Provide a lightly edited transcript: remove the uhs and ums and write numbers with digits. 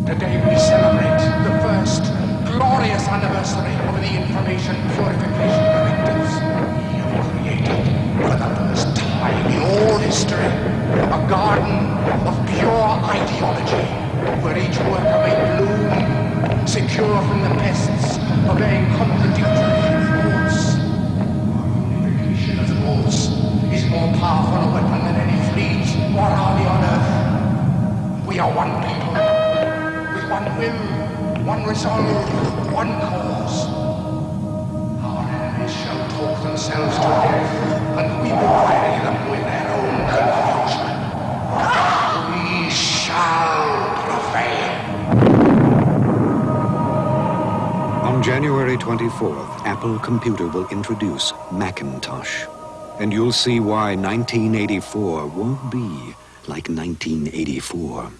Today we celebrate the first glorious anniversary of the Information Purification Directives. We have created, for the first time in all history, a garden of pure ideology, where each worker may bloom, secure from the pests, obeying contradictory thoughts. Our unification as wolves is more powerful a weapon than any fleet or army on earth. We are one people, with one will, one resolve, one cause. Our enemies shall talk themselves to death, and we will bury them with their own confusion. We shall prevail. On January 24th, Apple Computer will introduce Macintosh. And you'll see why 1984 won't be like 1984.